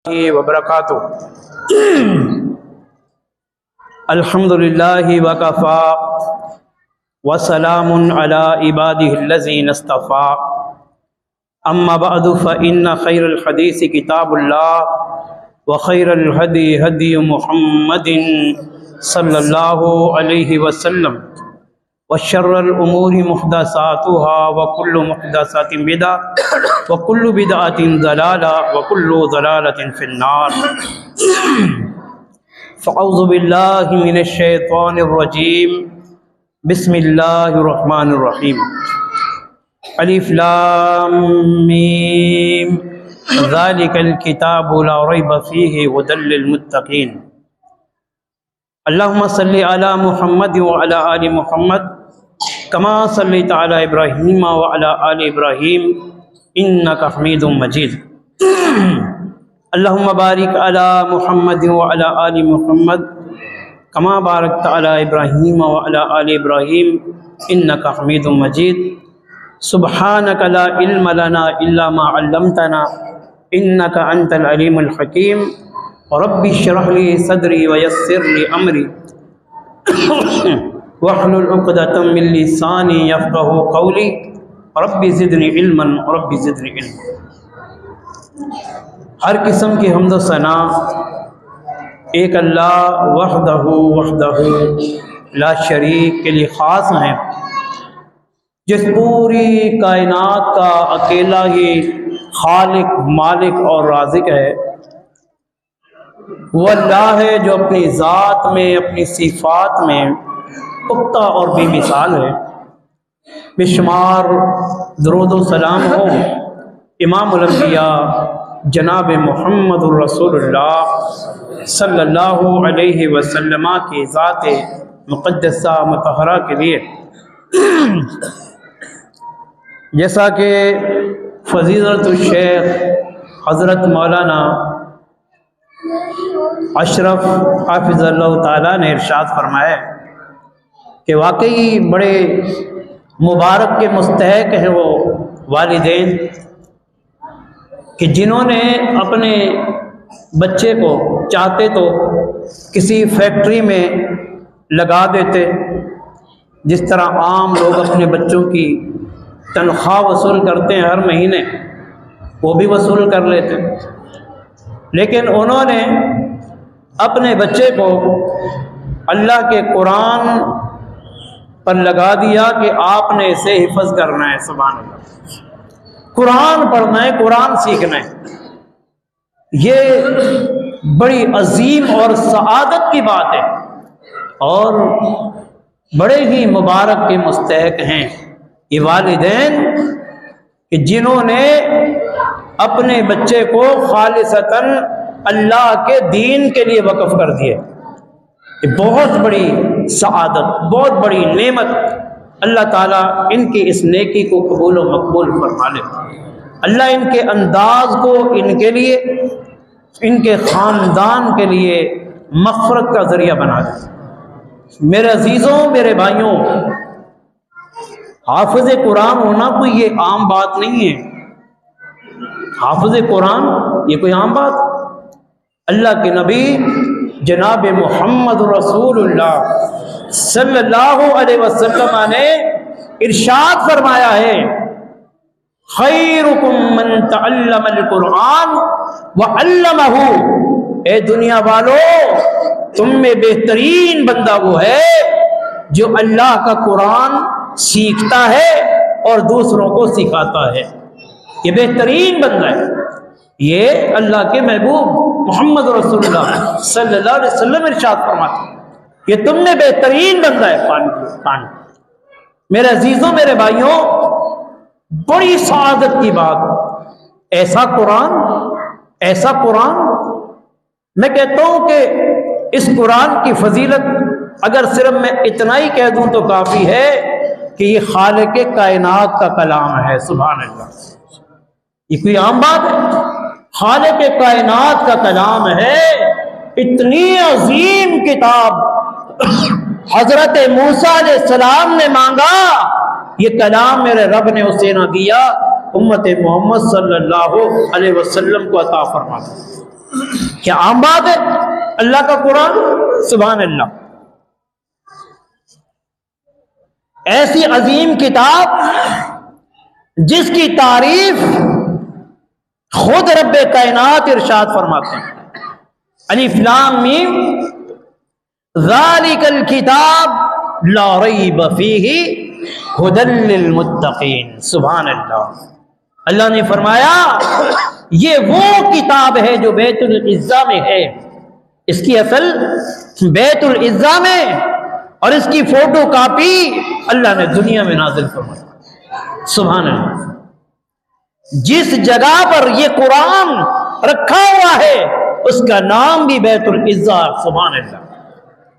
وبرکاتہ۔ الحمد للہ وکفا وسلام علی عبادہ الذین اصطفى، اما بعد فإن خیر الحدیث کتاب اللہ وخیر الہدی ہدی محمد صلی اللہ علیہ وسلم، وشر الامور محدثاتها وكل محدثات بدعة وكل بدعة ضلالة وكل ضلالة في النار۔ فاعوذ باللہ من الشیطان الرجیم، بسم اللہ الرحمن الرحیم۔ الف لام میم، ذالک الکتاب لا ریب فیہ ھدی للمتقین۔ اللہم صلی علی محمد وعلی آل محمد کما صلیت علی ابراہیم وعلی آل ابراہیم انک حمید مجید۔ اللہم بارک علی محمد وعلی آل محمد کما بارکت علی ابراہیم وعلی آل ابراہیم انک حمید مجید۔ سبحانک لا علم لنا الا ما علمتنا انک انت العلیم الحکیم۔ رب اشرح لی صدری ویسر لی امری واحلل عقدۃ من لسانی یفقہوا قولی۔ رب زدنی علما رب زدنی علما۔ ہر قسم کی حمد و ثنا ایک اللہ وحدہ لا شریک کے لیے خاص ہیں، جس پوری کائنات کا اکیلا ہی خالق، مالک اور رازق ہے۔ وہ اللہ ہے جو اپنی ذات میں، اپنی صفات میں پختہ اور بے مثال ہے۔ بے شمار درود و سلام ہو امام الانبیاء جناب محمد الرسول اللہ صلی اللہ علیہ وسلم کی ذات مقدسہ مطہرہ کے لیے، جیسا کہ فضیلت الشیخ حضرت مولانا اشرف حافظ اللہ تعالیٰ نے ارشاد فرمایا کہ واقعی بڑے مبارک کے مستحق ہیں وہ والدین کہ جنہوں نے اپنے بچے کو چاہتے تو کسی فیکٹری میں لگا دیتے، جس طرح عام لوگ اپنے بچوں کی تنخواہ وصول کرتے ہیں ہر مہینے، وہ بھی وصول کر لیتے، لیکن انہوں نے اپنے بچے کو اللہ کے قرآن پر لگا دیا کہ آپ نے اسے حفظ کرنا ہے۔ سبحان اللہ، قرآن پڑھنا ہے، قرآن سیکھنا ہے۔ یہ بڑی عظیم اور سعادت کی بات ہے، اور بڑے ہی مبارک کے مستحق ہیں یہ والدین کہ جنہوں نے اپنے بچے کو خالصتاً اللہ کے دین کے لیے وقف کر دیا۔ یہ بہت بڑی سعادت، بہت بڑی نعمت۔ اللہ تعالیٰ ان کی اس نیکی کو قبول و مقبول فرما لے۔ اللہ ان کے انداز کو ان کے لیے، ان کے خاندان کے لیے مغفرت کا ذریعہ بنا دے۔ میرے عزیزوں، میرے بھائیوں، حافظ قرآن ہونا کوئی یہ عام بات نہیں ہے۔ حافظ قرآن یہ کوئی عام بات؟ اللہ کے نبی جناب محمد رسول اللہ صلی اللہ علیہ وسلم نے ارشاد فرمایا ہے، خیرکم من تعلم القرآن وعلمہ۔ اے دنیا والو، تم میں بہترین بندہ وہ ہے جو اللہ کا قرآن سیکھتا ہے اور دوسروں کو سکھاتا ہے۔ یہ بہترین بندہ ہے۔ یہ اللہ کے محبوب محمد رسول اللہ صلی اللہ علیہ وسلم ارشاد فرماتے ہیں، یہ تم میں بہترین بندہ ہے۔ پانی میرے عزیزوں، میرے بھائیوں، بڑی سعادت کی بات، ایسا قرآن، ایسا قرآن۔ میں کہتا ہوں کہ اس قرآن کی فضیلت اگر صرف میں اتنا ہی کہہ دوں تو کافی ہے کہ یہ خالق کائنات کا کلام ہے۔ سبحان اللہ، یہ کوئی عام بات ہے؟ خالق کائنات کا کلام ہے۔ اتنی عظیم کتاب حضرت موسیٰ علیہ السلام نے مانگا، یہ کلام میرے رب نے اسے نہ دیا، امت محمد صلی اللہ علیہ وسلم کو عطا فرما دیا۔ کیا عام بات ہے؟ اللہ کا قرآن، سبحان اللہ، ایسی عظیم کتاب جس کی تعریف خود رب کائنات ارشاد فرماتے ہیں، الف لام میم ذالک الکتاب لا ریب فیہ ھدی للمتقین، سبحان اللہ۔ اللہ نے فرمایا یہ وہ کتاب ہے جو بیت العزہ میں ہے، اس کی اصل بیت العزہ میں، اور اس کی فوٹو کاپی اللہ نے دنیا میں نازل فرمایا، سبحان اللہ۔ جس جگہ پر یہ قرآن رکھا ہوا ہے اس کا نام بھی بیت العزہ، سبحان اللہ،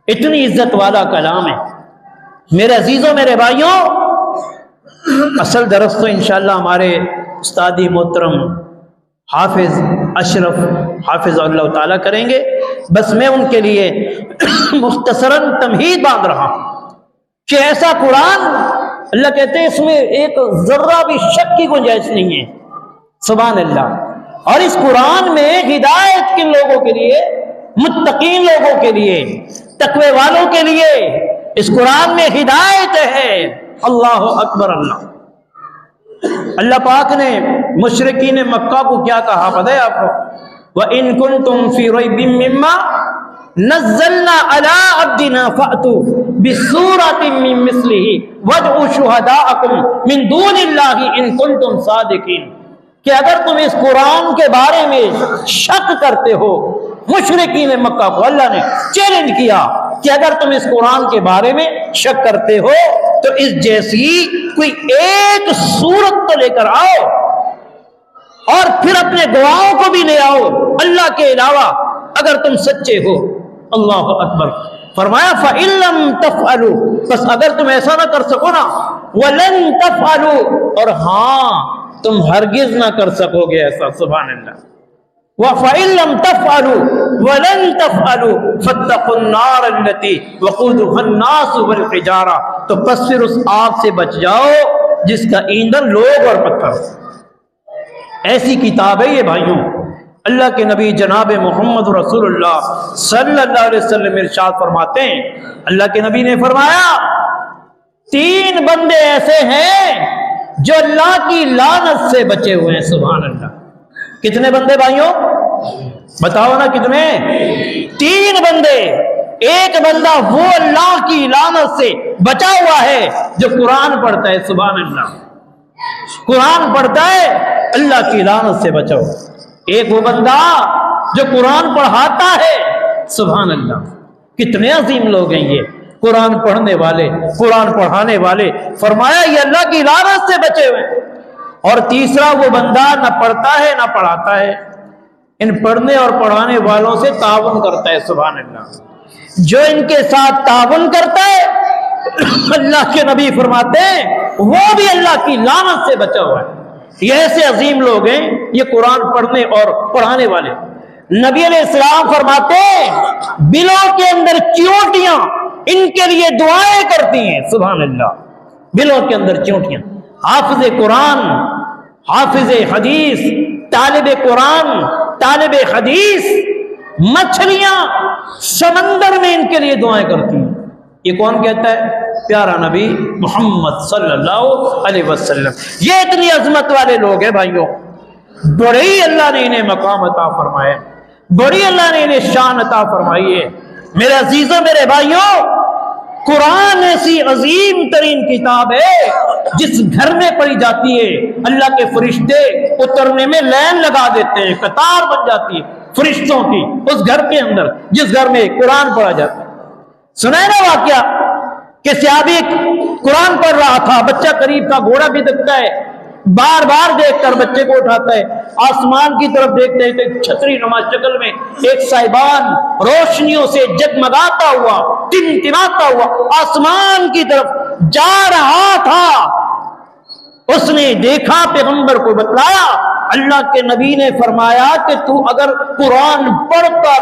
اتنی عزت والا کلام ہے۔ میرے عزیزوں، میرے بھائیوں، اصل درس تو انشاءاللہ ہمارے استادی محترم حافظ اشرف حافظ اللہ تعالیٰ کریں گے، بس میں ان کے لیے مختصراً تمہید باندھ رہا ہوں کہ ایسا قرآن، اللہ کہتے ہیں اس میں ایک ذرہ بھی شک کی گنجائش نہیں ہے، سبحان اللہ۔ اور اس قرآن میں ہدایت کن لوگوں کے لیے؟ متقین لوگوں کے لیے، تقوی والوں کے لیے اس قرآن میں ہدایت ہے۔ اللہ اکبر اللہ۔ اللہ پاک نے مشرکین مکہ کو کیا کہا پتہ ہے آپ کو؟ وَإِن كُنتُمْ فِي رَيْبٍ مِّمَّا نَزَّلْنَا عَلَىٰ عَبْدِنَا فَأْتُوا بِسُورَةٍ مِّن مِّثْلِهِ وَادْعُوا شُهَدَاءَكُم مِّن دُونِ اللَّهِ إِن كُنتُمْ صَادِقِينَ، کہ اگر تم اس قرآن کے بارے میں شک کرتے ہو، مشرکین مکہ کو اللہ نے چیلنج کیا کہ اگر تم اس قرآن کے بارے میں شک کرتے ہو تو اس جیسی کوئی ایک سورت تو لے کر آؤ، اور پھر اپنے گواہوں کو بھی لے آؤ اللہ کے علاوہ اگر تم سچے ہو۔ اللہ اکبر۔ فرمایا فَإِن لَّمْ تَفْعَلُوا، بس اگر تم ایسا نہ کر سکو نا، وَلَن تَفْعَلُوا، اور ہاں تم ہرگز نہ کر سکو گے ایسا، سبحان اللہ۔ وَفَإِن لَّمْ تَفْعَلُوا وَلَن تَفْعَلُوا فَاتَّقُوا النَّارَ الَّتِي وَقُودُهَا النَّاسُ وَالْحِجَارَةُ، تو پس پھر اس آگ سے بچ جاؤ جس کا ایندھن لوگ اور پتھر۔ ایسی کتاب ہے یہ بھائیوں۔ اللہ کے نبی جناب محمد رسول اللہ صلی اللہ علیہ وسلم ارشاد فرماتے ہیں، اللہ کے نبی نے فرمایا 3 بندے ایسے ہیں جو اللہ کی لعنت سے بچے ہوئے ہیں، سبحان اللہ۔ کتنے بندے بھائیوں؟ بتاؤ نا کتنے؟ 3 بندے۔ ایک بندہ وہ اللہ کی لعنت سے بچا ہوا ہے جو قرآن پڑھتا ہے، سبحان اللہ، قرآن پڑھتا ہے اللہ کی لعنت سے بچا ہوا۔ ایک وہ بندہ جو قرآن پڑھاتا ہے، سبحان اللہ۔ کتنے عظیم لوگ ہیں یہ قرآن پڑھنے والے، قرآن پڑھانے والے، فرمایا یہ اللہ کی لعنت سے بچے ہوئے۔ اور تیسرا وہ بندہ نہ پڑھتا ہے نہ پڑھاتا ہے، ان پڑھنے اور پڑھانے والوں سے تعاون کرتا ہے، سبحان اللہ۔ جو ان کے ساتھ تعاون کرتا ہے اللہ کے نبی فرماتے ہیں وہ بھی اللہ کی لعنت سے بچا ہوا ہے۔ یہ ایسے عظیم لوگ ہیں یہ قرآن پڑھنے اور پڑھانے والے۔ نبی علیہ السلام فرماتے ہیں بلوں کے اندر چیونٹیاں ان کے لیے دعائیں کرتی ہیں، سبحان اللہ، بلوں کے اندر چیونٹیاں۔ حافظ قرآن، حافظ حدیث، طالب قرآن، طالب حدیث، مچھلیاں سمندر میں ان کے لیے دعائیں کرتی ہیں۔ یہ کون کہتا ہے؟ پیارا نبی محمد صلی اللہ علیہ وسلم۔ یہ اتنی عظمت والے لوگ ہیں بھائیوں، بڑی اللہ نے انہیں مقام عطا فرمایا، بڑی اللہ نے انہیں شان عطا فرمائی ہے۔ میرے عزیزوں، میرے بھائیوں، قرآن ایسی عظیم ترین کتاب ہے جس گھر میں پڑھی جاتی ہے اللہ کے فرشتے اترنے میں لائن لگا دیتے ہیں، قطار بن جاتی ہے فرشتوں کی اس گھر کے اندر جس گھر میں قرآن پڑھا جاتا ہے۔ سنائے نا واقعہ کہ صحابی قرآن پڑھ رہا تھا، بچہ قریب تھا، گھوڑا بھی دکھتا ہے، بار بار دیکھ کر بچے کو اٹھاتا ہے، آسمان کی طرف دیکھتے ہیں تو چھتری نما شکل میں ایک صاحبان روشنیوں سے جگمگاتا ہوا، ٹمٹماتا ہوا آسمان کی طرف جا رہا تھا۔ اس نے دیکھا، پیغمبر کو بتلایا، اللہ کے نبی نے فرمایا کہ تو اگر قرآن پڑھتا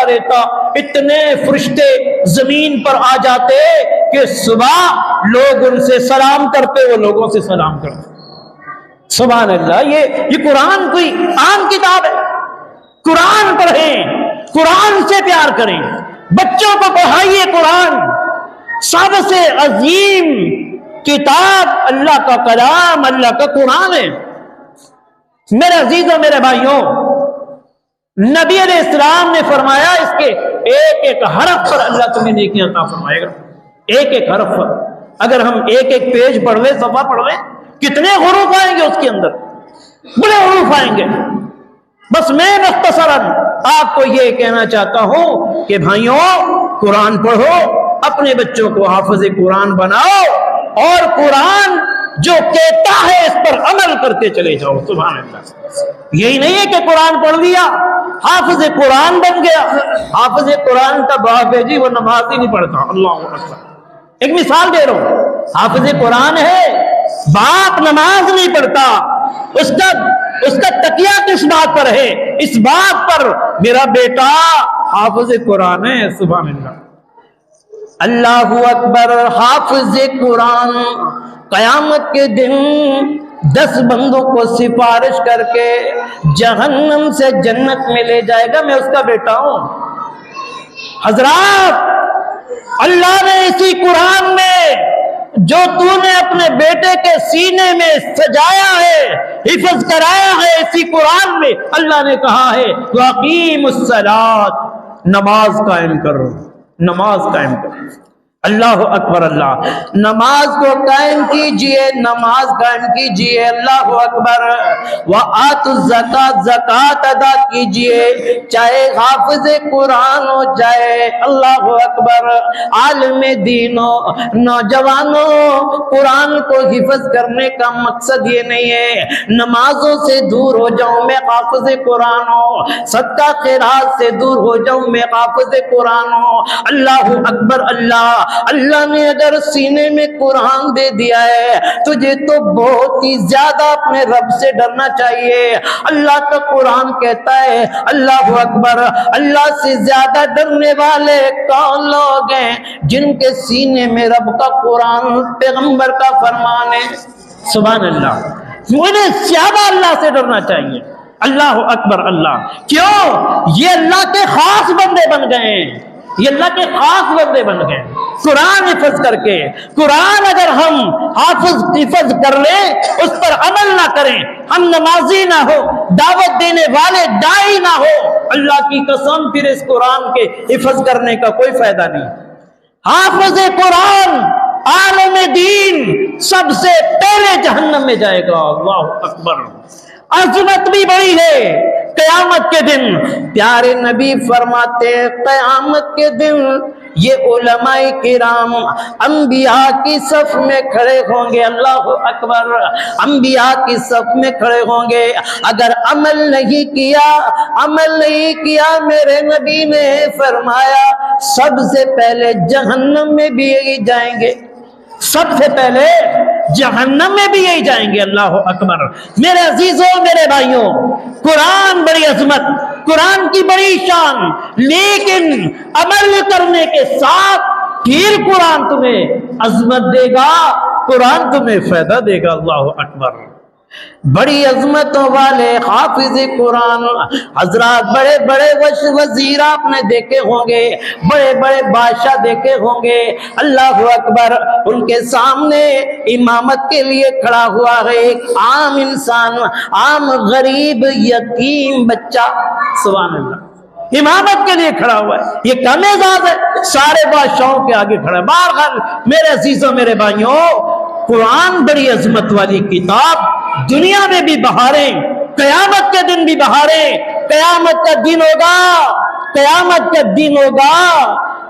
رہتا اتنے فرشتے زمین پر آ جاتے کہ صبح لوگ ان سے سلام کرتے، وہ لوگوں سے سلام کرتے، سبحان اللہ۔ یہ قرآن کوئی عام کتاب ہے؟ قرآن پڑھیں، قرآن سے پیار کریں، بچوں کو پڑھائیے قرآن۔ سب سے عظیم کتاب اللہ کا کلام، اللہ کا قرآن ہے۔ میرے عزیزوں، میرے بھائیوں، نبی علیہ السلام نے فرمایا اس کے ایک ایک حرف پر اللہ تمہیں نیکیاں عطا فرمائے گا۔ ایک ایک حرف پر اگر ہم ایک ایک پیج پڑھ لیں، صفحہ پڑھ لیں، کتنے حروف آئیں گے اس کے اندر، بڑے حروف آئیں گے۔ بس میں مختصراً آپ کو یہ کہنا چاہتا ہوں کہ بھائیوں، قرآن پڑھو، اپنے بچوں کو حافظ قرآن بناؤ، اور قرآن جو کہتا ہے اس پر عمل کرتے چلے جاؤ۔ سبحان اللہ۔ یہی نہیں ہے کہ قرآن پڑھ لیا حافظ قرآن بن گیا۔ حافظ قرآن کا باپ ہے جی، وہ نماز ہی نہیں پڑھتا۔ اللہ اکبر۔ ایک مثال دے رہا ہوں، حافظ قرآن ہے، باپ نماز نہیں پڑھتا، اس کا تکیہ کس بات پر ہے؟ اس بات پر میرا بیٹا حافظ قرآن ہے۔ سبحان اللہ، اللہ اکبر۔ حافظ قرآن قیامت کے دن 10 بندوں کو سفارش کر کے جہنم سے جنت میں لے جائے گا۔ میں اس کا بیٹا ہوں۔ حضرات، اللہ نے اسی قرآن میں جو تو نے اپنے بیٹے کے سینے میں سجایا ہے، حفظ کرایا ہے، اسی قرآن میں اللہ نے کہا ہے وَأَقِيمُوا الصَّلَاةَ، نماز قائم کرو، نماز قائم کرو۔ اللہ اکبر۔ اللہ، نماز کو قائم کیجئے، نماز قائم کیجئے۔ اللہ اکبر۔ وَآتُوا الزَّكَاةَ، زکات ادا کیجئے، چاہے حافظ قرآن ہو چاہے اللہ اکبر عالم دین ہو۔ نوجوانوں، قرآن کو حفظ کرنے کا مقصد یہ نہیں ہے نمازوں سے دور ہو جاؤں میں حافظ قرآن ہوں، صدقہ خیرات سے دور ہو جاؤں میں حافظ قرآن ہوں۔ اللہ اکبر۔ اللہ نے اگر سینے میں قرآن دے دیا ہے، تجھے تو بہت ہی زیادہ اپنے رب سے ڈرنا چاہیے۔ اللہ کا قرآن کہتا ہے، اللہ اکبر، اللہ سے زیادہ ڈرنے والے کون لوگ ہیں؟ جن کے سینے میں رب کا قرآن، پیغمبر کا فرمان ہے۔ سبحان اللہ، انہیں زیادہ اللہ سے ڈرنا چاہیے۔ اللہ اکبر۔ اللہ کیوں؟ یہ اللہ کے خاص بندے بن گئے ہیں، یہ اللہ کے خاص بندے بن گئے قرآن حفظ کر کے۔ قرآن اگر ہم حفظ کر لیں، اس پر عمل نہ کریں، ہم نمازی نہ ہو، دعوت دینے والے داعی نہ ہو، اللہ کی قسم پھر اس قرآن کے حفظ کرنے کا کوئی فائدہ نہیں۔ حافظ قرآن عالم دین سب سے پہلے جہنم میں جائے گا۔ اللہ اکبر۔ عظمت بھی بڑی ہے قیامت کے دن۔ پیارے نبی فرماتے ہیں قیامت کے دن یہ علماء کرام انبیاء کی صف میں کھڑے ہوں گے۔ اللہ اکبر۔ انبیاء کی صف میں کھڑے ہوں گے۔ اگر عمل نہیں کیا میرے نبی نے فرمایا سب سے پہلے جہنم میں بھی یہی جائیں گے، سب سے پہلے جہنم میں بھی یہی جائیں گے۔ اللہ اکبر۔ میرے عزیزوں، میرے بھائیوں، قرآن بڑی عظمت، قرآن کی بڑی شان، لیکن عمل کرنے کے ساتھ پھر قرآن تمہیں عظمت دے گا، قرآن تمہیں فائدہ دے گا۔ اللہ اکبر۔ بڑی عظمتوں والے حافظ قرآن حضرات، بڑے بڑے وزیر آپ نے دیکھے ہوں گے، بڑے بڑے بادشاہ دیکھے ہوں گے۔ اللہ اکبر۔ ان کے سامنے امامت کے لیے کھڑا ہوا ہے ایک عام انسان، عام غریب یتیم بچہ۔ سبحان اللہ، امامت کے لیے کھڑا ہوا ہے، یہ کم اعزاز ہے؟ سارے بادشاہوں کے آگے کھڑا ہے۔ بہرحال میرے عزیزوں، میرے بھائیوں، قرآن بڑی عظمت والی کتاب، دنیا میں بھی بہاریں، قیامت کے دن بھی بہاریں۔ قیامت کا دن ہوگا، قیامت کا دن ہوگا،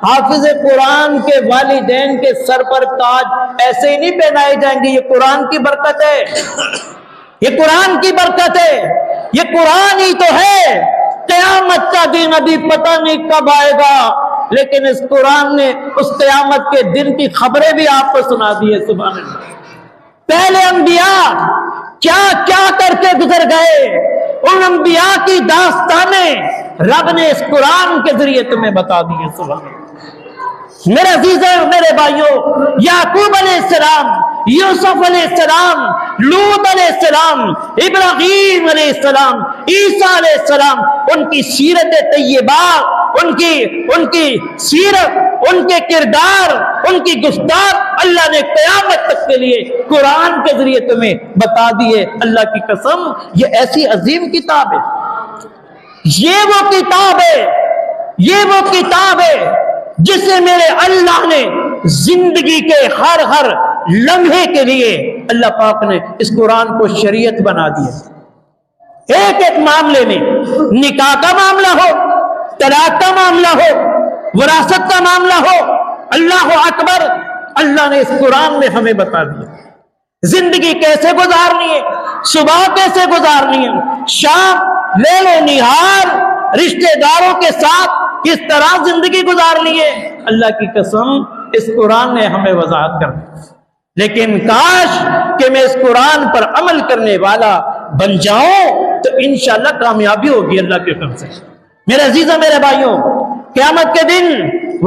حافظ قرآن کے والدین کے سر پر تاج ایسے ہی نہیں پہنائے جائیں گے۔ یہ قرآن کی برکت ہے، یہ قرآن کی برکت ہے، یہ قرآن ہی تو ہے۔ قیامت کا دن ابھی پتہ نہیں کب آئے گا، لیکن اس قرآن نے اس قیامت کے دن کی خبریں بھی آپ کو سنا دی ہے۔ سبحان اللہ۔ پہلے انبیاء کیا کیا کر کے گزر گئے، ان انبیاء کی داستانیں رب نے اس قرآن کے ذریعے تمہیں بتا دی ہے۔ سبحان اللہ۔ میرے عزیزوں، میرے بھائیوں، یعقوب علیہ السلام یوسف علیہ السلام، لوط علیہ السلام، ابراہیم علیہ السلام، عیسیٰ علیہ السلام، ان کی سیرت طیبہ، ان کی سیرت، ان کے کردار، ان کی گفتار اللہ نے قیامت تک کے لیے قرآن کے ذریعے تمہیں بتا دیے۔ اللہ کی قسم یہ ایسی عظیم کتاب ہے، یہ وہ کتاب ہے، یہ وہ کتاب ہے جسے میرے اللہ نے زندگی کے ہر لمحے کے لیے اللہ پاک نے اس قرآن کو شریعت بنا دیا۔ ایک ایک معاملے میں، نکاح کا معاملہ ہو، طلاق کا معاملہ ہو، وراثت کا معاملہ ہو، اللہ اکبر، اللہ نے اس قرآن میں ہمیں بتا دیا زندگی کیسے گزارنی ہے، صبح کیسے گزارنی ہے، شام، لیل و نہار، رشتہ داروں کے ساتھ کس طرح زندگی گزارنی ہے۔ اللہ کی قسم اس قرآن نے ہمیں وضاحت کر دی، لیکن کاش کہ میں اس قرآن پر عمل کرنے والا بن جاؤں تو انشاءاللہ کامیابی ہوگی اللہ کے کرم سے۔ میرے عزیزوں، میرے بھائیوں، قیامت کے دن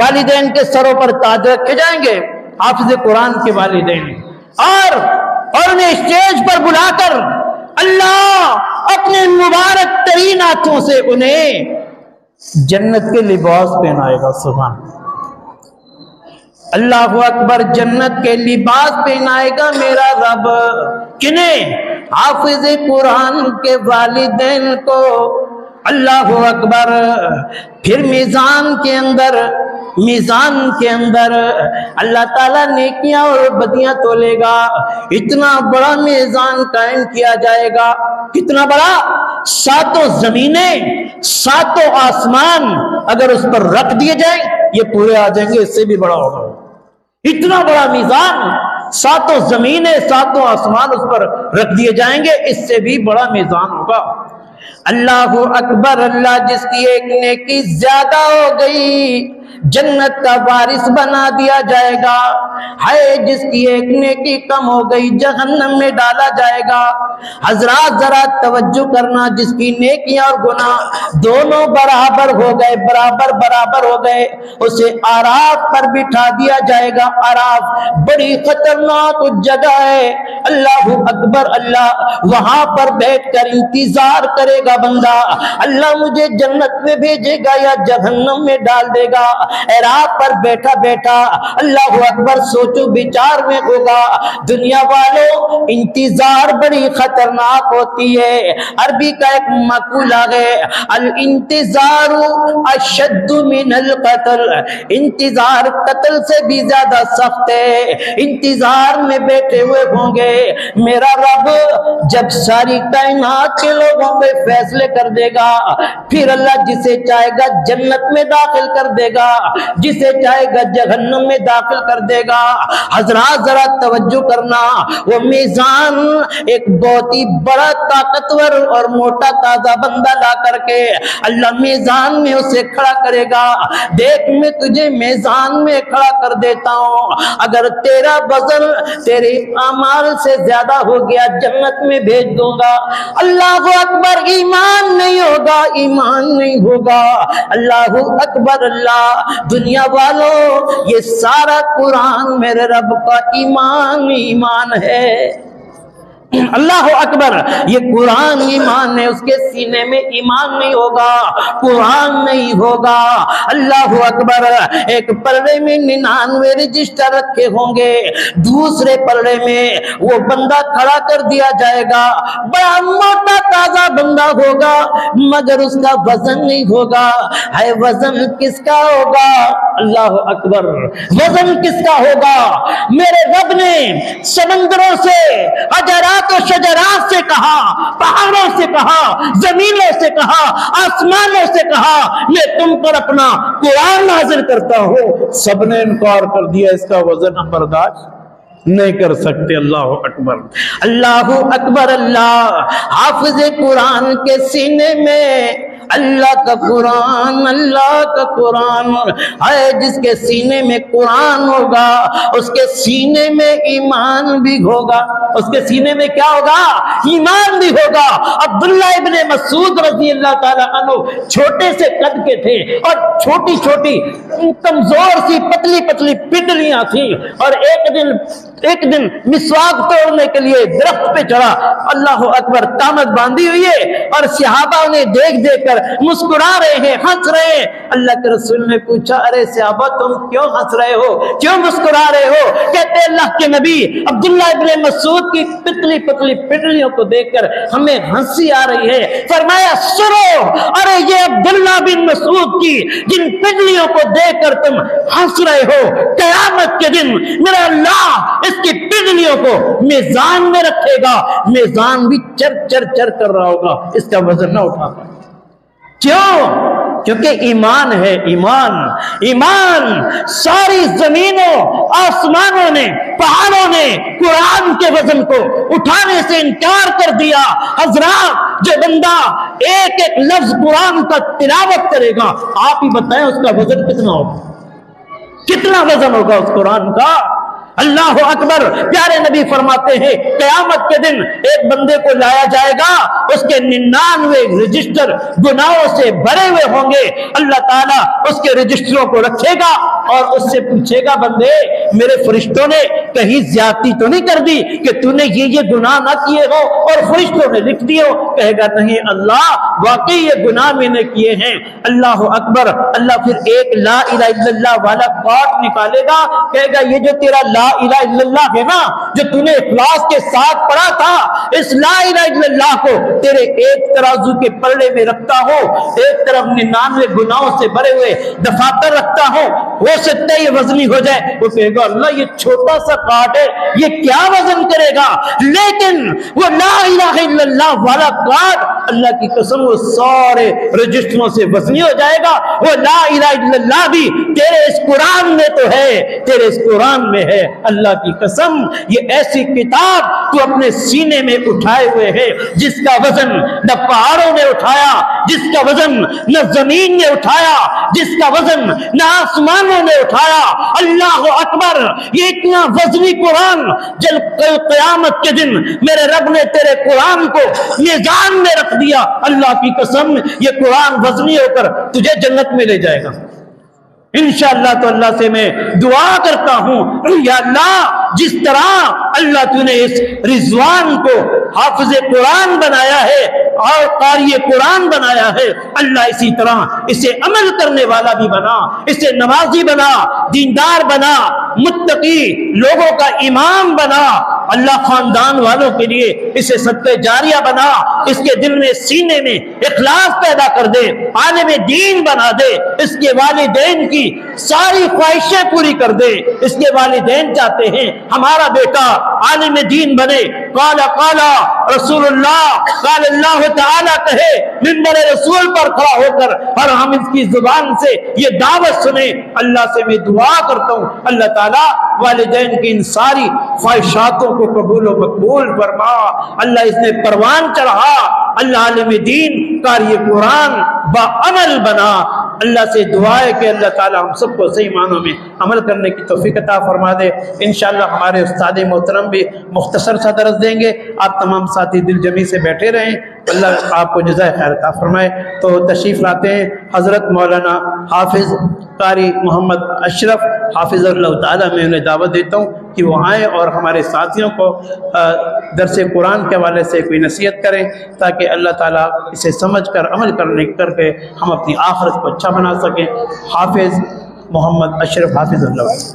والدین کے سروں پر تاج رکھے جائیں گے، حافظ قرآن کے والدین، اور انہیں اسٹیج پر بلا کر اللہ اپنے مبارک ترین ہاتھوں سے انہیں جنت کے لباس پہنائے گا۔ سبحان اللہ اکبر، جنت کے لباس پہنائے گا میرا رب۔ کنہیں؟ حافظ قرآن کے والدین کو۔ اللہ اکبر۔ پھر میزان کے اندر اللہ تعالیٰ نیکیاں اور بدیاں تولے گا۔ اتنا بڑا میزان قائم کیا جائے گا، کتنا بڑا؟ 7 زمینیں، 7 آسمان اگر اس پر رکھ دیے جائیں یہ پورے آ جائیں گے، اس سے بھی بڑا ہوگا۔ اتنا بڑا میزان، 7 زمینیں، 7 آسمان اس پر رکھ دیے جائیں گے، اس سے بھی بڑا میزان ہوگا۔ اللہ اکبر۔ اللہ جس کی ایک نیکی زیادہ ہو گئی جنت کا وارث بنا دیا جائے گا، ہے جس کی ایک نیکی کم ہو گئی جہنم میں ڈالا جائے گا۔ حضرات ذرا توجہ کرنا، جس کی نیکیاں اور گناہ دونوں برابر ہو گئے اسے آراف پر بٹھا دیا جائے گا۔ آراف بڑی خطرناک جگہ ہے، اللہ اکبر۔ اللہ وہاں پر بیٹھ کر انتظار کرے گا بندہ، اللہ مجھے جنت میں بھیجے گا یا جہنم میں ڈال دے گا۔ اعراف پر بیٹھا بیٹھا اللہ اکبر سوچو بچار میں ہوگا۔ دنیا والوں، انتظار بڑی خطرناک ہوتی ہے۔ عربی کا ایک مقولہ ہے، الانتظار اشد من القتل، انتظار قتل سے بھی زیادہ سخت ہے۔ انتظار میں بیٹھے ہوئے ہوں گے، میرا رب جب ساری کائنات کے لوگوں میں فیصلے کر دے گا، پھر اللہ جسے چاہے گا جنت میں داخل کر دے گا، جسے چاہے گا جہنم میں داخل کر دے گا۔ حضرات ذرا توجہ کرنا، وہ میزان ایک بہت ہی بڑا طاقتور اور موٹا تازہ بندہ لا کر کے اللہ میزان میں اسے کھڑا کرے گا۔ دیکھ میں تجھے میزان میں کھڑا کر دیتا ہوں، اگر تیرا وزن تیرے اعمال سے زیادہ ہو گیا جنت میں بھیج دوں گا۔ اللہ اکبر۔ ایمان نہیں ہوگا، ایمان نہیں ہوگا۔ اللہ اکبر۔ اللہ دنیا والوں، یہ سارا قرآن میرے رب کا ایمان ہے۔ اللہ اکبر۔ یہ قرآن ایمان ہے، اس کے سینے میں ایمان نہیں ہوگا، قرآن نہیں ہوگا۔ اللہ اکبر۔ ایک پلڑے میں 99 رجسٹر رکھے ہوں گے، دوسرے پلڑے میں وہ بندہ کھڑا کر دیا جائے گا، بڑا موٹا تازہ بندہ ہوگا مگر اس کا وزن نہیں ہوگا۔ ہے وزن کس کا ہوگا؟ اللہ اکبر۔ وزن کس کا ہوگا؟ میرے رب نے سمندروں سے، حجرات و شجرات سے کہا، پہاڑوں سے کہا، زمینوں سے کہا، آسمانوں سے کہا، میں تم پر اپنا قرآن نازل کرتا ہوں۔ سب نے انکار کر دیا، اس کا وزن ہم برداشت نہیں کر سکتے۔ اللہ اکبر۔ اللہ اکبر۔ اللہ حافظ قرآن کے سینے میں اللہ کا قرآن، اللہ کا قرآن ہے، جس کے سینے میں قرآن ہوگا اس کے سینے میں ایمان بھی ہوگا۔ اس کے سینے میں کیا ہوگا؟ ایمان بھی ہوگا۔ عبداللہ ابن مسعود رضی اللہ تعالیٰ عنہ چھوٹے سے قد کے تھے اور چھوٹی چھوٹی کمزور سی پتلی پتلی پنڈلیاں تھیں، اور ایک دن ایک دن مسواک توڑنے کے لیے درخت پہ چڑھا، اللہ اکبر، قامت باندھی ہوئی ہے اور صحابہ انہیں دیکھ دیکھ کر مسکرا رہے ہیں، ہنس رہے ہیں۔ اللہ کے رسول نے پوچھا، ارے صحابہ تم کیوں ہنس رہے ہو، کیوں مسکرا رہے ہو؟ کہتے اللہ کے نبی عبداللہ ابن مسعود کی پتلی پتلی پنڈلیوں کو دیکھ کر ہمیں ہنسی آ رہی ہے۔ فرمایا سنو، ارے یہ عبداللہ بن مسعود کی جن پنڈلیوں کو دیکھ کر تم ہنس رہے ہو، قیامت کے دن میرا اللہ اس کی پنڈلیوں کو میزان میں رکھے گا، میزان بھی چر چر چر کر رہا ہوگا، اس کا وزن نہ اٹھا پائے۔ کیوں؟ کیونکہ ایمان ہے، ایمان ایمان ساری زمینوں آسمانوں نے پہاڑوں نے قرآن کے وزن کو اٹھانے سے انکار کر دیا۔ حضرات جو بندہ ایک ایک لفظ قرآن کا تلاوت کرے گا، آپ ہی بتائیں اس کا وزن کتنا ہوگا، کتنا وزن ہوگا اس قرآن کا؟ اللہ اکبر۔ پیارے نبی فرماتے ہیں قیامت کے دن ایک بندے کو لایا جائے گا، اس کے 99 رجسٹر گناہوں سے بھرے ہوئے ہوں گے۔ اللہ تعالیٰ اس کے رجسٹروں کو رکھے گا اور اس سے پوچھے گا، بندے میرے فرشتوں نے کہیں زیادتی تو نہیں کر دی کہ تو نے یہ گناہ نہ کیے ہو اور فرشتوں نے لکھ دیے ہو؟ کہے گا نہیں اللہ، واقعی یہ گناہ میں نے کیے ہیں۔ اللہ اکبر۔ اللہ پھر ایک لا الہ الا اللہ والا کارڈ نکالے گا، کہے گا یہ جو تیرا لا الہ الا اللہ ہے نا، جو تو نے اخلاص کے ساتھ پڑھا تھا، اس لا الہ الا اللہ کو تیرے ایک ترازو کے پلڑے میں رکھتا ہو، ایک طرف 99 گناہوں سے بھرے ہوئے دفاتر رکھتا ہو، ہو سکتا ہے یہ وزنی ہو جائے۔ وہ کہے گا اللہ یہ چھوٹا سا کارڈ ہے، یہ کیا وزن کرے گا؟ لیکن وہ لا الہ الا اللہ والا کارڈ اللہ کی قسم وہ سارے رجسٹروں سے وزنی ہو جائے گا۔ وہ لا الہ الا اللہ بھی تیرے اس قرآن میں تو ہے، تیرے اس قرآن میں ہے۔ اللہ کی قسم یہ ایسی کتاب تو اپنے سینے میں اٹھائے ہوئے ہے جس کا وزن نہ پہاڑوں نے اٹھایا، جس کا وزن نہ زمین نے اٹھایا، جس کا وزن نہ آسمانوں نے اٹھایا۔ اللہ اکبر۔ یہ اتنا وزنی قرآن جب کل قیامت کے دن میرے رب نے تیرے قرآن کو میزان میں رکھ دیا، اللہ کی قسم یہ قرآن وزنی ہو کر تجھے جنت میں لے جائے گا انشاءاللہ۔ تو اللہ سے میں دعا کرتا ہوں یا اللہ جس طرح اللہ تو نے اس رضوان کو حافظ قرآن بنایا ہے اور قاری قرآن بنایا ہے، اللہ اسی طرح اسے عمل کرنے والا بھی بنا، اسے نمازی بنا، دیندار بنا، متقی لوگوں کا امام بنا، اللہ خاندان والوں کے لیے اسے صدقہ جاریہ بنا، اس کے دل میں سینے میں اخلاص پیدا کر دے، عالم دین بنا دے، اس کے والدین کی ساری خواہشیں پوری کر دے۔ اس کے والدین چاہتے ہیں ہمارا بیٹا عالم دین بنے، قال رسول اللہ، قال اللہ تعالیٰ کہے منبر رسول پر کھڑا ہو کر اور ہم اس کی زبان سے یہ دعوت سنیں۔ اللہ سے میں دعا کرتا ہوں اللہ تعالیٰ والدین کی ان ساری خواہشاتوں کو قبول و مقبول فرما۔ اللہ اس نے پروان چڑھا، اللہ عالم دین قاری قرآن با عمل بنا۔ اللہ سے دعا ہے کہ اللہ تعالی ہم سب کو صحیح معنوں میں عمل کرنے کی توفیق عطا فرما دے۔ انشاءاللہ ہمارے استاد محترم بھی مختصر سا درس دیں گے، آپ تمام ساتھی دل جمی سے بیٹھے رہیں، اللہ آپ کو جزائے خیر عطا فرمائے۔ تو تشریف لاتے ہیں حضرت مولانا حافظ قاری محمد اشرف حافظ اللہ تعالیٰ، میں انہیں دعوت دیتا ہوں کہ وہ آئیں اور ہمارے ساتھیوں کو درس قرآن کے حوالے سے کوئی نصیحت کریں تاکہ اللہ تعالیٰ اسے سمجھ کر عمل کر کے ہم اپنی آخرت کو اچھا بنا سکیں۔ حافظ محمد اشرف حافظ اللہ۔